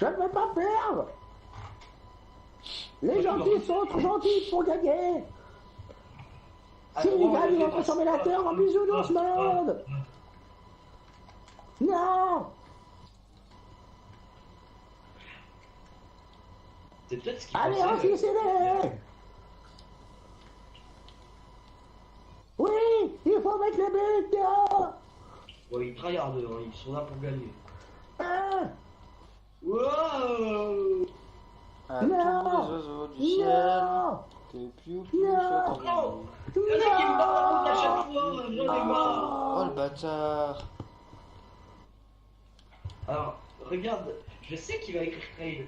Je ne veux pas perdre. Les gentils sont trop gentils pour gagner. S'ils gagnent, ils vont transformer la Terre en bisounours monde. Non. C'est peut-être ce qu'il Allez, pensait. enficez-les. Oui, il faut mettre les buts dehors. Bon, ils tryhardent, hein, ils sont là pour gagner. Hein. Wow. À tous les oiseaux du ciel, Non. tes plus Non. chauds. Non. Il y en a qui me barrent à chaque fois, j'en ai marre. Oh le bâtard. Alors, regarde, je sais qu'il va écrire trade.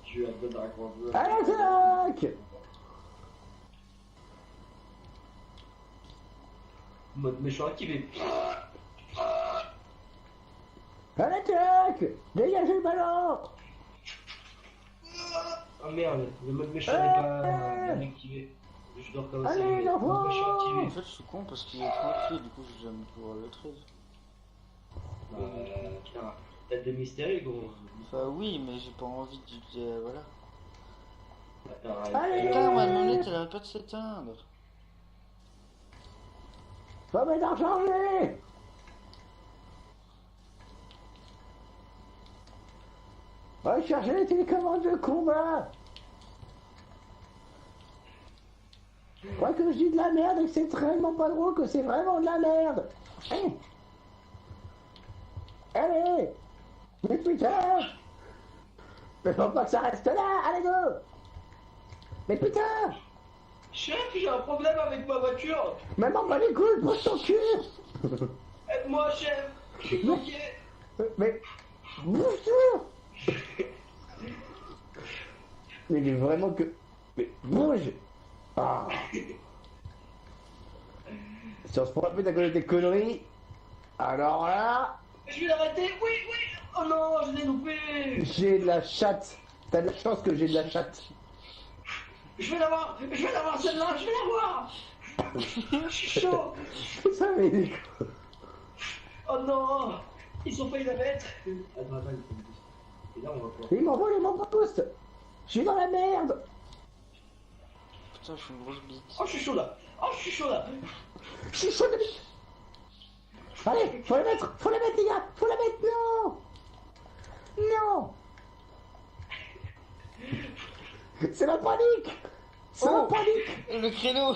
Tu as de Dragon Ball. À l'attaque. Mode méchant activé. À l'attaque. Dégagez le ballon. Ah merde, le mode méchant n'est pas bien activé. Je dois recommencer. Allez, Le l'enfant. mode méchant activé. En fait, je suis con parce qu'il est tranquille, du coup, je vais jamais pouvoir le trade. Putain, t'as des mystérieux, gros. Enfin, oui, mais j'ai pas envie de. Voilà. Attends, Allez. Putain, ma manette, elle arrête pas de s'éteindre. Faut m'aider à changer. Va chercher les télécommandes de combat. Je crois que je dis de la merde et que c'est vraiment pas drôle, que c'est vraiment de la merde. Hein. Allez. Mais putain. Mais faut pas que ça reste là. Allez, go. Mais putain. Chef, j'ai un problème avec ma voiture. Mais m'en bats les couilles, pose ton cul. Aide-moi, chef. Je suis bloqué. Mais bouge-toi. Mais il est vraiment que... Mais bouge. Ah. Si on se prend la tête à cause de tes conneries, alors là, Je vais l'arrêter. Oui, oui. Oh non, je l'ai loupé. j'ai de la chatte. T'as de la chance que j'ai de la chatte. Je vais l'avoir celle-là, je vais l'avoir. Je suis chaud. Ça mais... Oh non. Ils ont failli la mettre. Attends, attends, et là on va pouvoir. Il m'envoie les membres post. Je suis dans la merde. Putain, je suis une grosse bite. Oh, je suis chaud là. Oh, je suis chaud là. Je suis chaud de bite. Allez, faut la mettre, les gars. Faut la mettre, non. Non. C'est la panique. C'est la panique. Le créneau.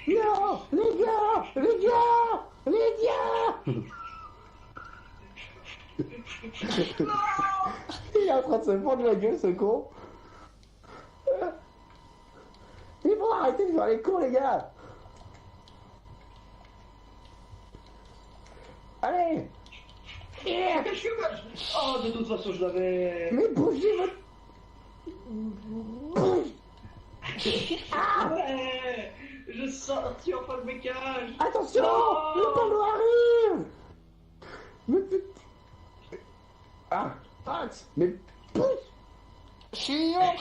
Non, les gars, les gars, les gars. Il est en train de se prendre la gueule, ce con. Il faut arrêter de faire les cons, les gars. Allez. Oh, de toute façon, je l'avais. Mais bougez votre... Bouge. Ah. Ouais. Je sortis enfin le mécage. Attention, Non. le ballon arrive. Mais putain. Ah, Max, mais pousse. Chiant.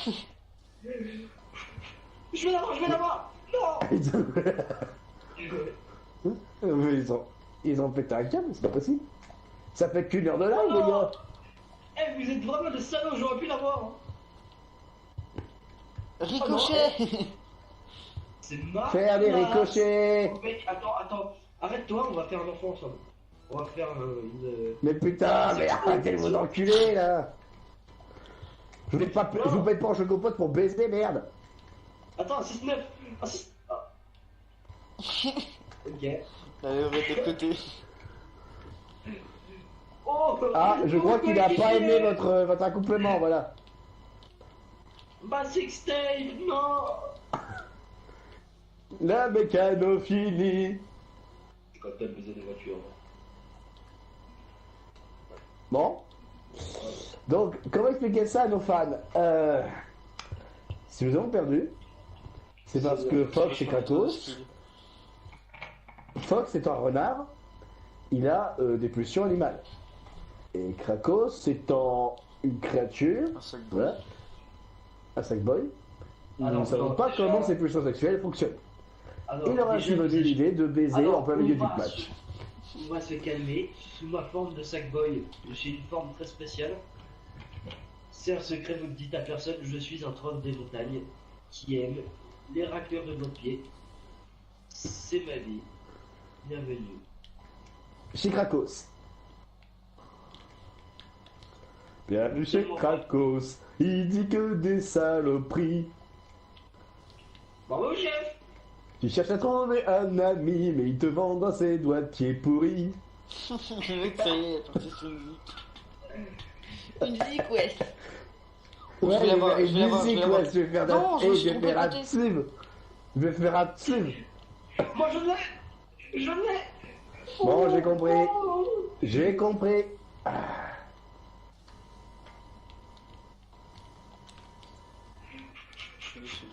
Je vais l'avoir. Non. Ils ont pété un câble, c'est pas possible. Ça fait qu'une heure de live, les gars. Eh, vous êtes vraiment des salauds, j'aurais pu l'avoir. Hein. Ricochet. C'est marrant. Faire des ricochets. Mec, attends. Arrête-toi, on va faire un enfant ensemble. On va faire une. Mais putain, mais arrêtez de vous enculer, là. Je vous paye pas en chocopote pour baiser, merde. Attends, 6-9. Ah, 6. Ah. Ok. Allez, on va de côté. Oh, Ah, je crois qu'il a pas aimé votre accouplement, voilà. Bah, sextape, non. La mécanophilie. C'est quand t'as besoin des voitures. Bon. Donc, comment expliquer ça à nos fans Si nous avons perdu, c'est parce que Fox et Kratos, Fox étant un renard, il a des pulsions animales. Et Krakos étant une créature, Un sac de voilà, un sac boy, Nous ne Alors, savons non, pas déjà- comment ces pulsions sexuelles fonctionnent. Alors, Il aura déjà, ainsi venu l'idée de baiser Alors, en plein on milieu du va match. On va se calmer. Sous ma forme de Sackboy, j'ai une forme très spéciale. C'est un secret, vous ne dites à personne, je suis un troll des montagnes qui aime les racleurs de nos pieds. C'est ma vie. Bienvenue. Chez Krakos. Bienvenue chez Krakos. Il dit que des saloperies. Bravo, chef. Tu cherches à trouver un ami, mais il te vend dans ses doigts de pied pourris. Le mec, ça y est, parti sur une musique. Une musique, ouais. Ouais, Je vais l'avoir, mais je vais l'avoir, musique, je vais l'avoir. ouais, je vais faire Non, je me suis je vais faire un trompé de tube. Je vais faire un tube. Moi, je l'ai. Je l'ai. Bon, j'ai compris. Oh. J'ai compris.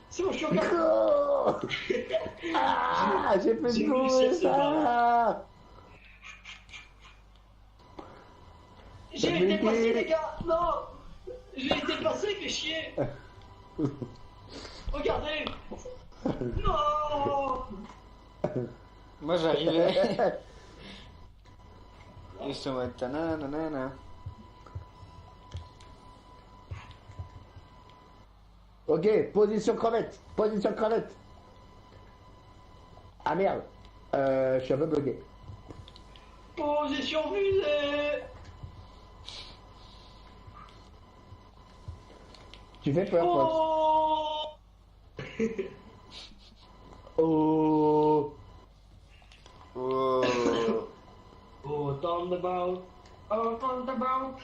C'est bon, je suis encore. Go. Ah, j'ai fait J'ai le réussi à coup, ça. J'ai T'as été niqué. passé, les gars. Non. J'ai été passé, fait chier. Regardez. Non. Moi, j'arrivais. Et je te mode tananana. Ok, position crevette. Position crevette. Ah merde. Je suis un peu bloqué. Position fusée. Tu fais peur, Fox. Oh. Oh. Oh. Oh, Thunderbolt. Oh, Thunderbolt.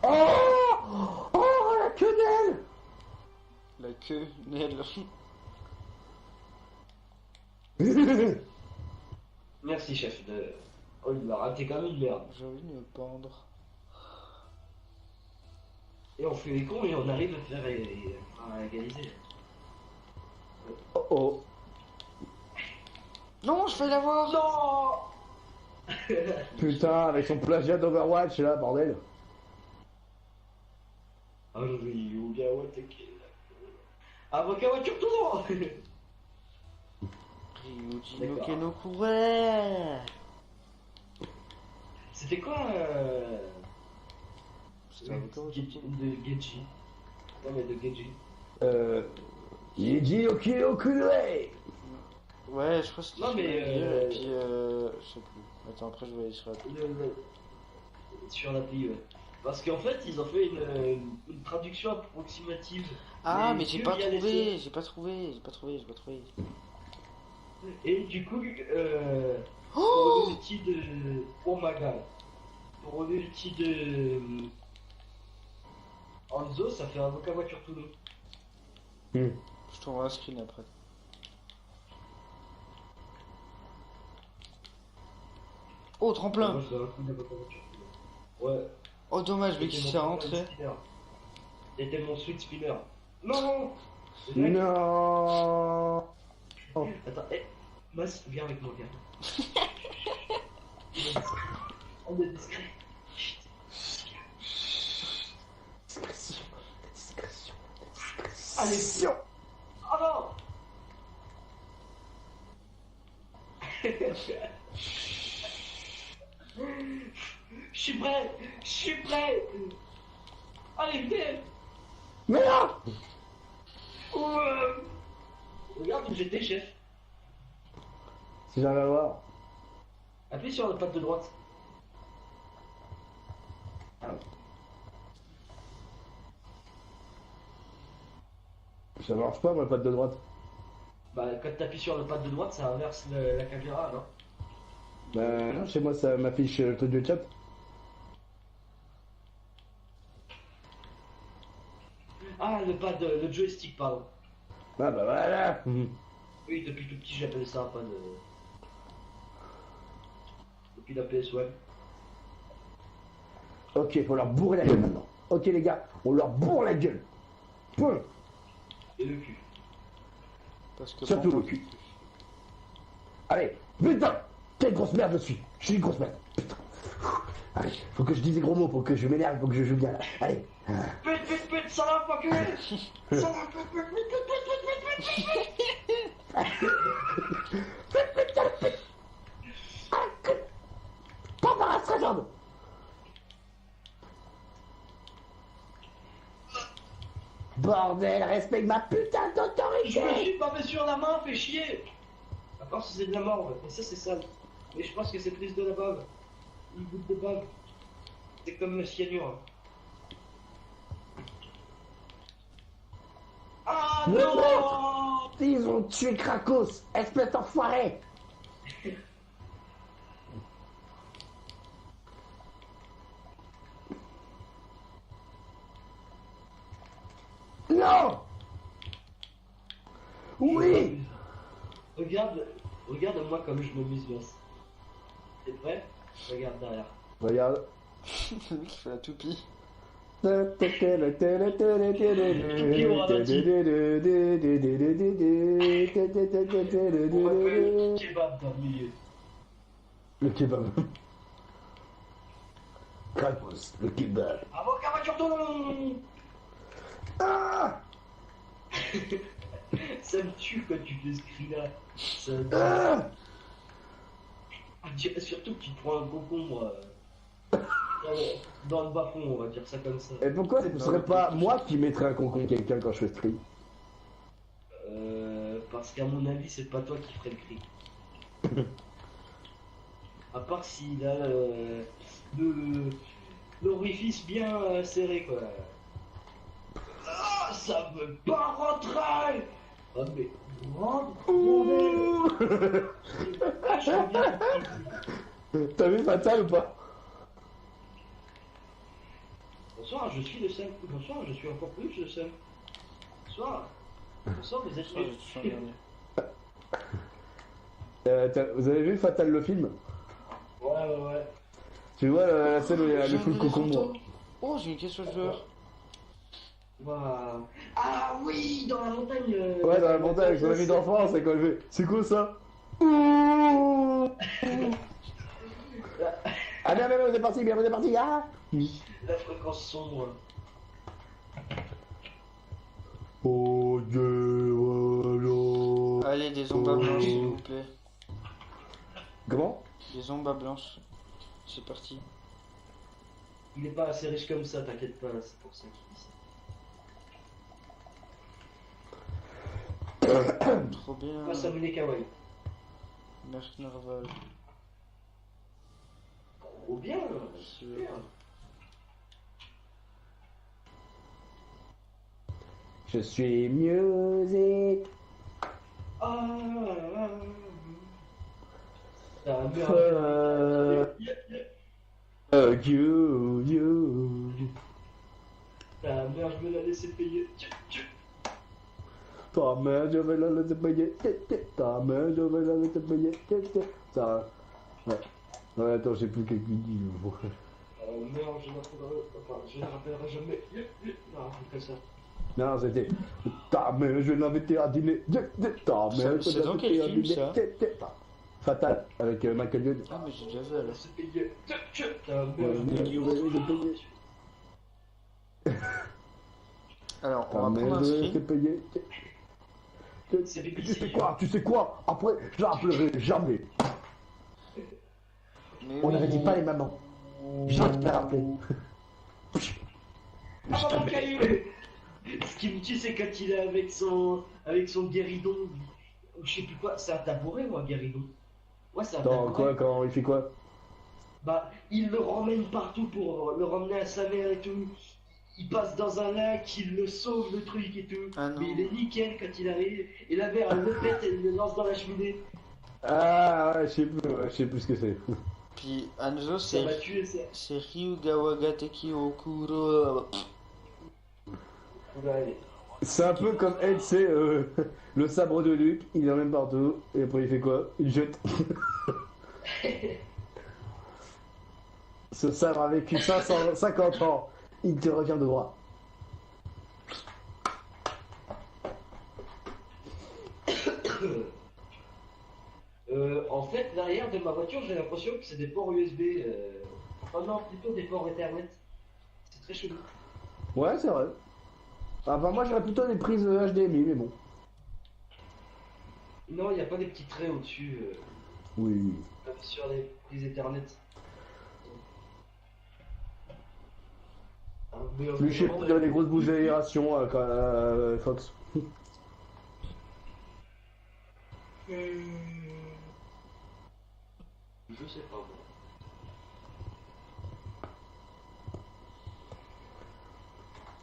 Oh. Oh, la quenelle. La queue, Nel. Merci, chef de. Oh, il m'a raté comme une merde. J'ai envie de me pendre. Et on fait les cons et on arrive à faire à égaliser. Oh oh. Non, je vais l'avoir. Non. Putain, avec son plagiat d'Overwatch là, bordel. Ah oui, Ogawa Take. Avocat sur tout. Ryuji no D'accord. Kenokure. C'était quoi C'était avocat ou de Genji? Non mais de Genji. Yeji Oki Okure. Ouais, je crois que c'était Non, mais, et puis je sais plus. Attends, après je vais aller sur la... Sur l'appli, ouais. Parce qu'en fait, ils ont fait une traduction approximative. Ah, mais j'ai que pas via les trouvé, j'ai pas trouvé. sons. Et du coup, Oh pour l'ulti de... Oh my god. Pour l'ulti de... Hanzo, ça fait un avocat voiture tout long. Je t'envoie un screen après. Oh, tremplin. Moi, je dois un coup d'avocat voiture tout long. Ouais. Oh, dommage, mais qui C'était s'est mon rentré. spinner. C'était mon sweet spinner. Non. Non. Attends, Mas, viens avec moi, viens. On est discret. Discrétion. Discrétion. Allez, Discrétion. Oh non. Je suis prêt. Je suis prêt. Allez, viens. Mais non. Ouais. Regarde où j'étais, chef. Si j'arrive à voir. Appuie sur la patte de droite. Ça marche pas, moi, patte de droite. Bah, quand t'appuies sur la patte de droite, ça inverse la caméra, non? Bah, non, chez moi, ça m'affiche le truc de chat. Ah, le joystick, pardon. Ah, bah voilà. Oui, depuis tout petit, j'appelle ça un pas de. Depuis la PS1. Ok, faut leur bourrer la gueule maintenant. Ok, les gars, on leur bourre la gueule. Point. Et le cul. Parce que Surtout bon, le cul. Allez, putain. Quelle grosse merde je suis. Je suis une grosse merde. Putain. Allez, faut que je dise des gros mots, faut que je m'énerve, faut que je joue bien. Allez. Pute, salope, enculé. Salope, T'embarrasses sa jambe. Bordel, respecte ma putain Je me d'autorité. suis bavé sur la main, fais chier. À part si c'est de la morve, mais ça c'est sale. Mais je pense que c'est plus de la bave. Une goutte de bave. C'est comme le cyanure. Ah Mais non. Ils ont tué Krakos, espèce d'enfoiré. Non. Oui. Regarde-moi comme je m'amuse, Vincent. T'es prêt? Regarde derrière. Regarde. Le mec qui fait la toupie. On va faire le kebab dans le milieu. Le kebab. Krakos, le kebab. Avocat voiture ton. Ah. Ça me tue quand tu fais ce cri-là. Ça me tue. Ah. Surtout que tu te prends un concombre dans le bas-fond, on va dire ça comme ça. Et pourquoi ce ne serait pas moi qui mettrais un concombre quelqu'un quand je fais ce cri? Parce qu'à mon avis, c'est pas toi qui ferais le cri. À part s'il a l'orifice bien serré, quoi. Ah, ça veut pas rentrer. Ah, mais rentre, bordel. Ah, je reviens. T'as vu Fatal ou pas? Bonsoir, je suis le seul. Bonsoir, je suis encore plus le seul. Bonsoir. Bonsoir, vous êtes Ça, j'ai touché un dernier. Vous avez vu Fatal le film? Ouais. Tu vois la scène où il y a J'ai le un full concombre? éléphant. Oh, j'ai une question de joueur. Waouh. Ah oui, dans la montagne. Ouais, dans la montagne avec son ami d'enfance, c'est quoi le fait? C'est quoi ça? Ouh. Ah bien, on est parti, ah. La fréquence sombre. Oh Dieu, oh, Allez, des ombres blanches, s'il vous plaît. Comment? Des ombres blanches. C'est parti. Il est pas assez riche comme ça, t'inquiète pas, c'est pour ça qu'il dit ça. Trop bien. Moi, ça venait kawaii. Merc Narval. Trop bien, super. Je suis music. Ah, ta mère. You. Ta mère, je vais la laisser payer. Ta mère, je vais la laisser payer. Ta mère, je vais la laisser payer. Ça. Ouais. Ouais, attends, je sais plus qu'est-ce qu'il dit. Merde, je la rappellerai jamais. Non, comme ça. Non, c'était. Ta mère, je l'invitais à dîner. Ta mère, C'est dans quel film, ça? Fatal, avec Michael Youn. Ah, mais j'ai déjà vu alors. C'est payé. Ta mère, Alors, on va prendre un screen. payé. C'est Tu sais quoi? Après, je la rappellerai jamais. Mais On oui. n'avait dit pas les mamans. J'ai te la rappeler. Ah, mon cahier. Ce qui me tue, c'est quand il est avec son guéridon. Je sais plus quoi, c'est un tabouret ou un guéridon? Ouais, c'est un Attends, tabouret. quoi, quand il fait quoi? Bah, il le ramène partout pour le ramener à sa mère et tout. Il passe dans un lac, il le sauve, le truc et tout. Ah non. Mais il est nickel quand il arrive. Et la mère, elle le pète et elle le lance dans la cheminée. Ah, ouais, je sais plus ce que c'est. Puis Anzo, Ça m'a tué, ça. c'est Ryugawagateki Okuro. Ouais. C'est un peu comme Ed, c'est le sabre de Luke, il l'emmène partout, et après il fait quoi? Il jette. Ce sabre a vécu 550 ans, il te revient de droit. En fait, l'arrière de ma voiture, j'ai l'impression que c'est des ports USB. Oh non, plutôt des ports Ethernet. C'est très chelou. Ouais, c'est vrai. Enfin, moi j'aurais plutôt des prises HDMI, mais bon. Non, il n'y a pas des petits traits au-dessus, Oui. comme sur les prises Ethernet. Ah, mais Lui, je sais pas, il avait des grosses bouches d'aération Fox. Je sais pas. Moi.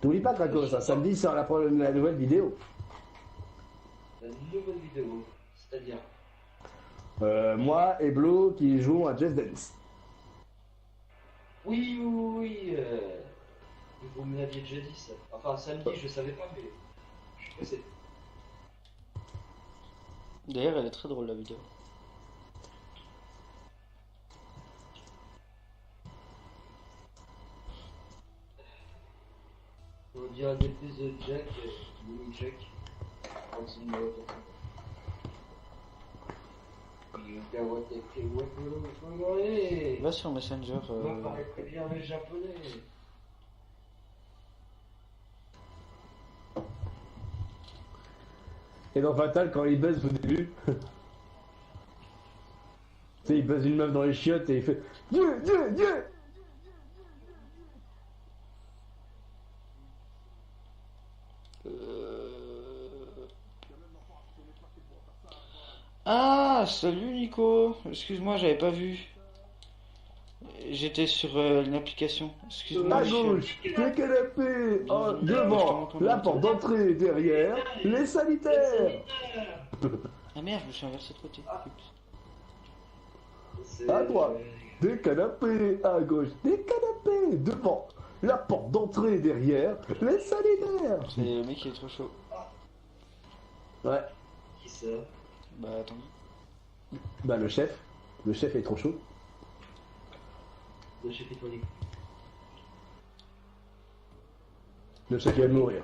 T'oublies pas, Kratos, ça samedi sort la nouvelle vidéo. La nouvelle vidéo, c'est-à-dire. Moi et Blo qui jouons à Just Dance. Oui, vous me l'aviez déjà dit ça. Enfin, samedi, je savais pas, mais je suis pressé. D'ailleurs, elle est très drôle la vidéo. On dirait des prises de Jack, mini Jack. Dans son numéro de téléphone. Va sur Messenger. On va parler très bien le japonais. Et dans Fatal, quand il buzz au début, tu sais, il buzz une meuf dans les chiottes et il fait Dieu, Dieu, Dieu. Ah, salut Nico. Excuse-moi, j'avais pas vu. J'étais sur une application. Excuse-moi. À je suis- gauche, le canapé, devant, la porte d'entrée, derrière, les sanitaires. Ah merde, je me suis inversé de côté. C'est- À droite, des canapés, à gauche, des canapés, devant, la porte d'entrée, derrière, les sanitaires. C'est le mec qui est trop chaud. Ouais, Qui ça? Bah attends. bah le chef est trop chaud. Le chef étoilé. Le chef vient de mourir.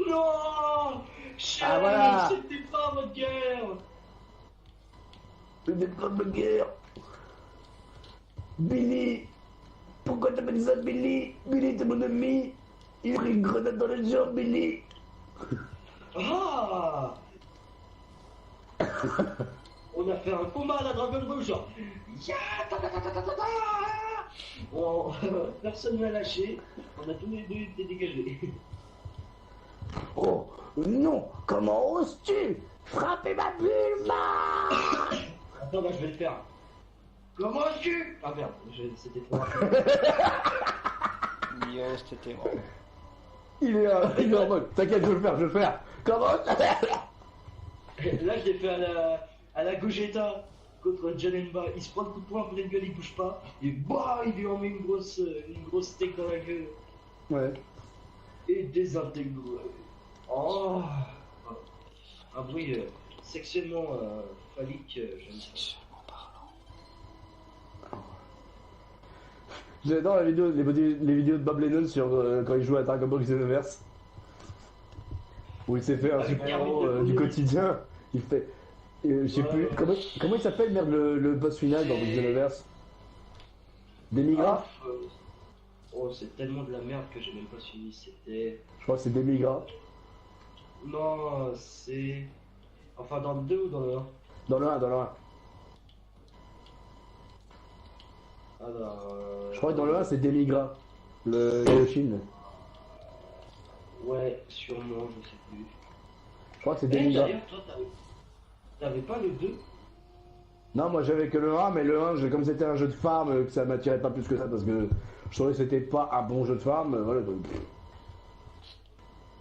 Non! Chef, Ah, voilà. c'était pas votre guerre! Des pommes de guerre. Billy, pourquoi t'appelles ça Billy? Billy, t'es mon ami. Il a pris une grenade dans le genre, Billy. Ah! On a fait un combat à la Dragon Ball genre. Ya, ta, ta, ta, ta, ta, ta, ta. Personne n'a lâché. On a tous les deux été dégagés. Oh, non, comment oses-tu frapper ma Bulma? Attends, bah je vais le faire. Comment tu? Ah merde, c'était trop rapide. Yo, c'était moi. Il est en mode, t'inquiète, je vais le faire. Comment ça? Là, je l'ai fait à la Gogeta contre Janemba. Il se prend le coup de poing, pleine gueule, il bouge pas. Et bah, il lui en met une grosse steak dans la gueule. Ouais. Et désintégré. Oh! Un bruit sexuellement phallique, j'aime ça. Sexuellement parlant. J'adore les vidéos de Bob Lennon sur quand il joue à Dragon Ball Xenoverse. Où il s'est fait un super-héros du quotidien. Il fait. Je sais plus. Comment il s'appelle, merde, le boss final dans Xenoverse? Demigra? Oh, c'est tellement de la merde que j'ai même pas suivi. C'était. Je crois que c'est Demigra. Non, c'est. Enfin, dans le 2 ou dans le 1? Dans le 1, dans le 1. Alors. Je crois que dans le 1, c'est Demigra. Le Yoshin. Ouais, sûrement, je sais plus. Je crois que c'est Eh, Demigra. d'ailleurs, toi, t'avais pas le 2? Non, moi j'avais que le 1, mais le 1, comme c'était un jeu de farm, que ça m'attirait pas plus que ça parce que je trouvais que c'était pas un bon jeu de farm. Voilà, donc.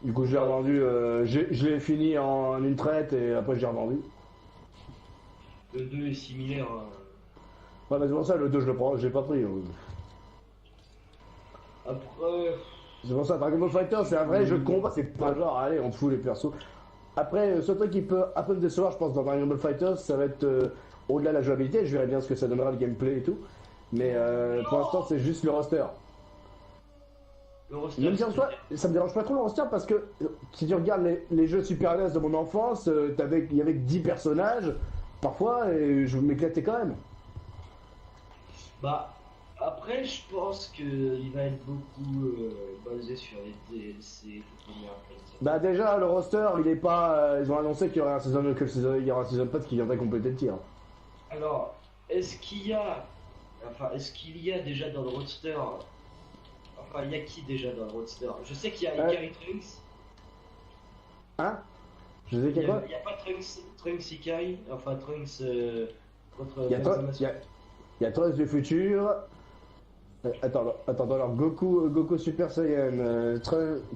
Du coup, je l'ai revendu. Je l'ai fini en une traite et après j'ai revendu. Le 2 est similaire. Ouais, bah c'est pour ça, le 2, je le prends, j'ai pas pris. Après. C'est pour ça, Dragon Ball Fighter, c'est un vrai jeu de combat, c'est pas genre, allez, on te fout les persos. Après, ce truc qui peut un peu me décevoir, je pense, dans Dragon Ball Fighter, ça va être au-delà de la jouabilité, je verrai bien ce que ça donnera le gameplay et tout. Mais pour l'instant, c'est juste le roster. Le roster. Même si en soi, ça me dérange pas trop le roster parce que si tu regardes les jeux Super NES de mon enfance, il y avait que 10 personnages, parfois, et je m'éclatais quand même. Bah, après, je pense qu'il va être beaucoup basé sur les DLC, tout comme Bah déjà, le roster, il est pas... ils ont annoncé qu'il y aurait un season, il y aura un season pass qui viendrait compléter le tir. Alors, est-ce qu'il y a... Enfin, est-ce qu'il y a déjà dans le roster... Enfin, il y a qui déjà dans le roster? Je sais qu'il y a Ikari Trunks. Hein? Je sais qu'il y a quoi? Il n'y a pas Trunks Ikari, enfin Trunks contre Il y a Benzema. il y a Trunks du futur. Attends, alors Goku Super Saiyan,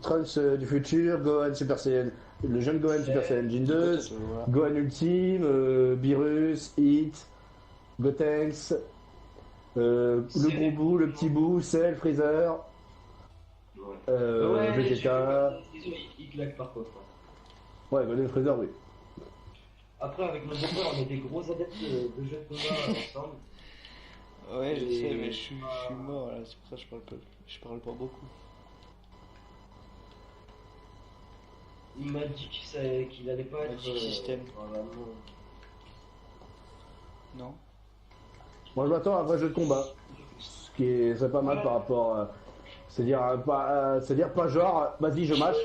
Trunks du futur, Gohan Super Saiyan, le jeune Gohan Super Saiyan Gen 2, Voilà. Gohan Ultime, Beerus, Hit, Gotenks, le gros bout, le petit bout, Cell, Freezer, Ouais, Vegeta. il claque par contre. Ouais, Golden Freezer, oui. Après, avec mon beau-père, on est des gros adeptes de jeux de combat ensemble. Ouais, je Et- sais, mais je suis mort là, c'est pour ça que je parle pas beaucoup. Il m'a dit qu'il allait pas être. Magic System. Vraiment... Non? Moi, je m'attends à un vrai jeu de combat. Ce qui est, c'est pas mal par rapport. C'est-à-dire pas genre, vas-y, je mâche.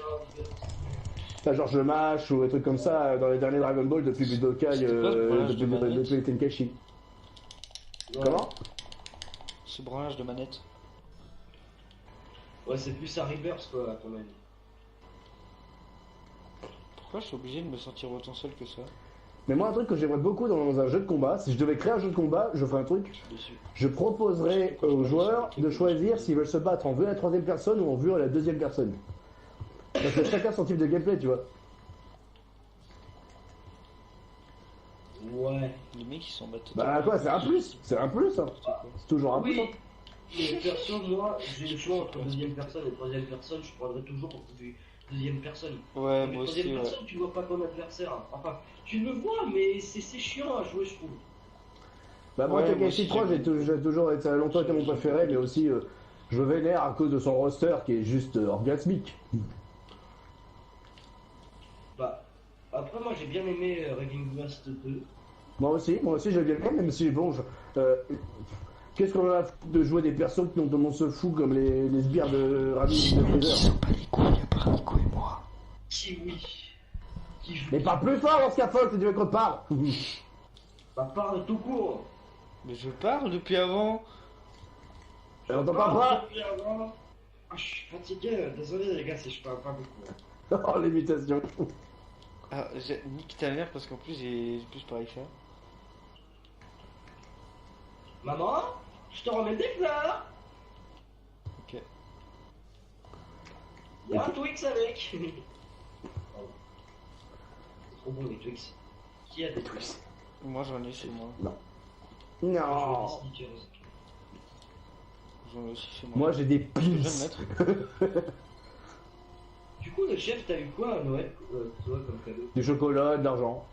Pas genre je mâche ou des trucs comme ça dans les derniers Dragon Ball depuis Budokai, C'était quoi ce branlage de manette depuis les Tenkaichi. Ouais. Comment? Ce branlage de manette. Ouais, c'est plus un Rebirth quoi, à ton avis. Pourquoi je suis obligé de me sentir autant seul que ça? Mais moi, un truc que j'aimerais beaucoup dans un jeu de combat, si je devais créer un jeu de combat, je ferais un truc. Je suis déçu. Je proposerais aux joueurs de choisir s'ils veulent se battre en vue à la troisième personne ou en vue à la deuxième personne. Parce que chacun son type de gameplay, tu vois. Ouais. Les mecs ils s'en battent. Bah quoi, c'est un plus. C'est un plus, hein. C'est toujours un plus, Oui. hein. Mais perso, moi, j'ai le choix entre deuxième personne et troisième personne, je prendrais toujours du deuxième personne. Ouais, Mais moi aussi, troisième ouais. personne, tu vois pas ton adversaire. Enfin, tu le vois, mais c'est chiant à jouer, je trouve. Bah moi, Ouais, moi Tenkaichi aussi, 3, j'aime j'ai toujours été, ça a longtemps été mon préféré, mais aussi je vénère à cause de son roster qui est juste orgasmique. Bah, après, moi, j'ai bien aimé Raging Blast 2. Moi aussi j'ai bien aimé, même si bon, qu'est-ce qu'on a à foutre de jouer des persos dont on se fout comme les sbires de Rami de Freezer. pas les couilles à part Nico et moi. Kiwi. Qui joue. Mais parle plus fort dans scaffold si tu veux qu'on te parle. Bah, parle tout court. Mais je parle depuis avant. Et on t'entend pas. depuis avant. Ah, je suis fatigué, désolé les gars si je parle pas beaucoup. Oh l'imitation. Ah, nique ta mère parce qu'en plus j'ai plus pareil que ça. Maman, je te remets des fleurs. Ok. Il y a un Twix avec. Oh. C'est trop bon les Twix. Qui a des Twix? Moi j'en ai chez moi. Non. Je veux Non. des Snickers. J'en ai aussi chez moi. Moi j'ai des Je viens de pins. mettre. Du coup, le chef, t'as eu quoi à Noël, toi, comme cadeau? Du chocolat, de l'argent.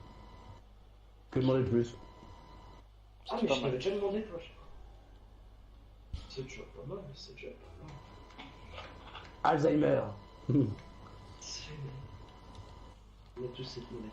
Que demander de plus? Ah, C'est mais pas je mal. t'avais déjà demandé, toi, je crois. C'est déjà pas mal, c'est déjà pas mal. Alzheimer. C'est... On a tous cette monnaie.